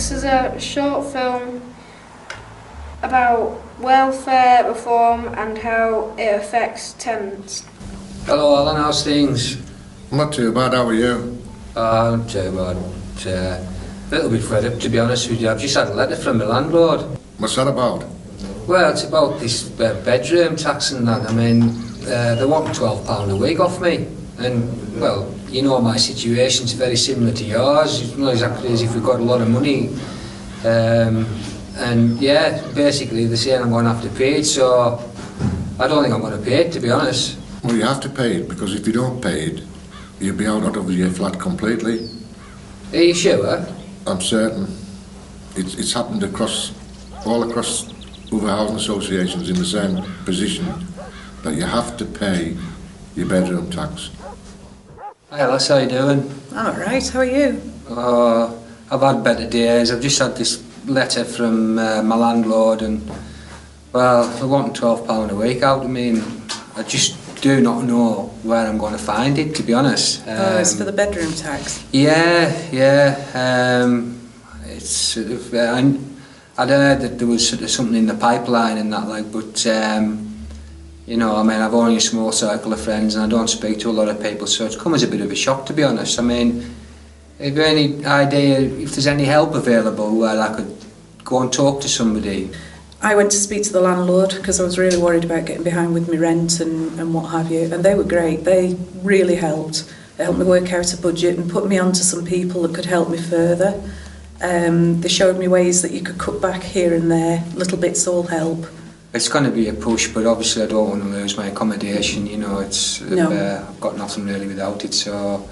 This is a short film about welfare reform and how it affects tenants. Hello Alan, how's things? Not too bad, how are you? Not too bad. A little bit fed up, to be honest with you. I've just had a letter from my landlord. What's that about? Well, it's about this bedroom tax and that. I mean, they want £12 a week off me. And, well, you know my situation's very similar to yours. It's not exactly as if we've got a lot of money. And, yeah, basically they're saying I'm going to have to pay it, so I don't think I'm going to pay it, to be honest. Well, you have to pay it, because if you don't pay it, you'll be out of your flat completely. Are you sure? I'm certain. It's happened all across other housing associations in the same position, that you have to pay your bedroom tax. Hi Alice, how you doing? I'm alright, how are you? I've had better days. I've just had this letter from my landlord and, well, they're wanting £12 a week out of me and I just do not know where I'm going to find it, to be honest. It's for the bedroom tax? Yeah. It's sort of, I'd heard that there was sort of something in the pipeline and that, like, but you know, I mean, I've only a small circle of friends and I don't speak to a lot of people, so it's come as a bit of a shock, to be honest. I mean, have you any idea if there's any help available where I could go and talk to somebody? I went to speak to the landlord because I was really worried about getting behind with my rent and what have you, and they were great. They really helped. They helped me work out a budget and put me onto some people that could help me further. They showed me ways that you could cut back here and there, little bits all help. It's going to be a push, but obviously I don't want to lose my accommodation, you know, it's I've got nothing really without it, so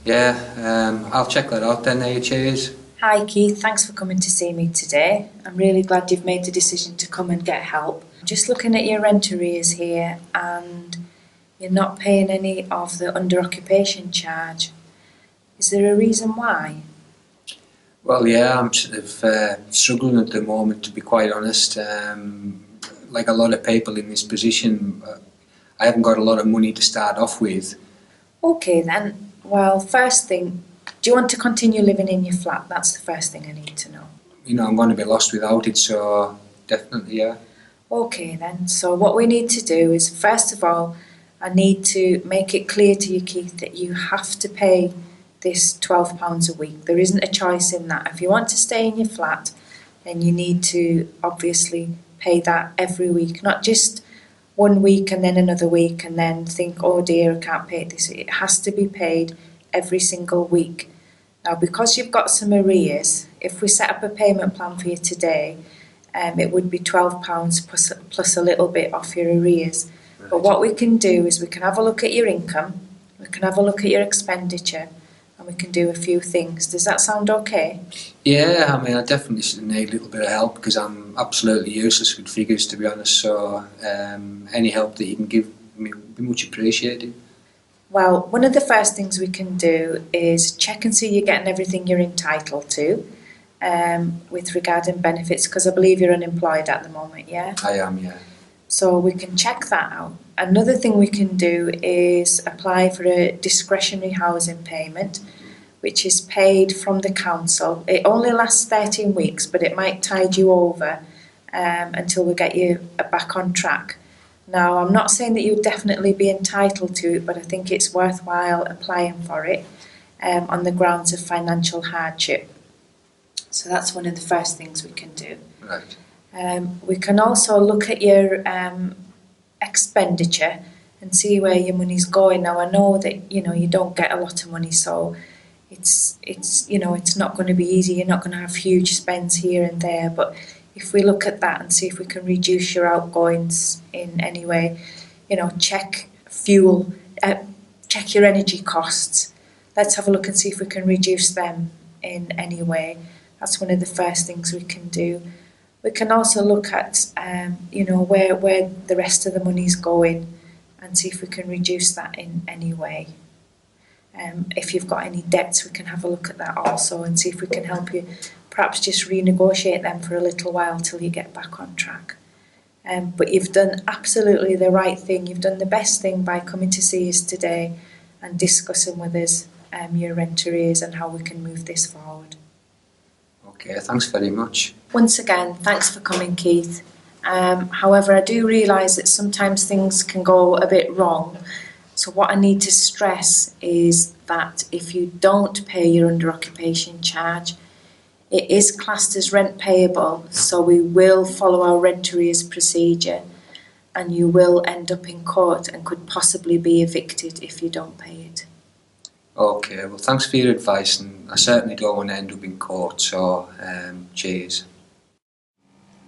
yeah, I'll check that out then. Cheers. Hi Keith, thanks for coming to see me today. I'm really glad you've made the decision to come and get help. I'm just looking at your rent arrears here and you're not paying any of the under occupation charge. Is there a reason why? Well, yeah, I'm sort of struggling at the moment, to be quite honest. Like a lot of people in this position, I haven't got a lot of money to start off with. Okay then, well, first thing, do you want to continue living in your flat? That's the first thing I need to know. You know, I'm going to be lost without it, so definitely, yeah. Okay then, so what we need to do is, first of all, I need to make it clear to you, Keith, that you have to pay this £12 a week. There isn't a choice in that. If you want to stay in your flat, then you need to obviously pay that every week, not just 1 week and then another week and then think, oh dear, I can't pay this. It has to be paid every single week. Now, because you've got some arrears, if we set up a payment plan for you today, it would be £12 plus a little bit off your arrears. Right. But what we can do is we can have a look at your income, we can have a look at your expenditure, and we can do a few things. Does that sound okay? Yeah, I mean, I definitely need a little bit of help because I'm absolutely useless with figures, to be honest, so any help that you can give me would be much appreciated. Well, one of the first things we can do is check and see you're getting everything you're entitled to with regarding benefits, because I believe you're unemployed at the moment, yeah? I am, yeah. So we can check that out. Another thing we can do is apply for a discretionary housing payment, which is paid from the council. It only lasts 13 weeks, but it might tide you over until we get you back on track. Now, I'm not saying that you'll definitely be entitled to it, but I think it's worthwhile applying for it on the grounds of financial hardship. So that's one of the first things we can do. Right. We can also look at your expenditure and see where your money's going. Now, I know that you don't get a lot of money, so it's not going to be easy. You're not going to have huge spends here and there, but if we look at that and see if we can reduce your outgoings in any way, check fuel, check your energy costs. Let's have a look and see if we can reduce them in any way. That's one of the first things we can do. We can also look at, where the rest of the money's going and see if we can reduce that in any way. If you've got any debts, we can have a look at that also and see if we can help you perhaps just renegotiate them for a little while till you get back on track. But you've done absolutely the right thing. You've done the best thing by coming to see us today and discussing with us your rent arrears and how we can move this forward. Okay, thanks very much. Once again, thanks for coming, Keith. However, I do realise that sometimes things can go a bit wrong. So what I need to stress is that if you don't pay your under occupation charge, it is classed as rent payable, so we will follow our rent arrears procedure, and you will end up in court and could possibly be evicted if you don't pay it. Okay, well thanks for your advice, and I certainly don't want to end up in court, so cheers.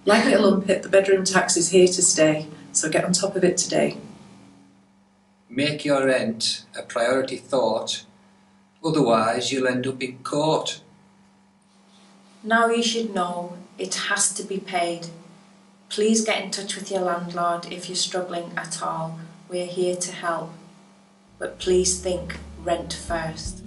Like Little Unpit, the bedroom tax is here to stay, so get on top of it today. Make your rent a priority thought, otherwise you'll end up in court. Now you should know it has to be paid. Please get in touch with your landlord if you're struggling at all. We're here to help. But please think rent first.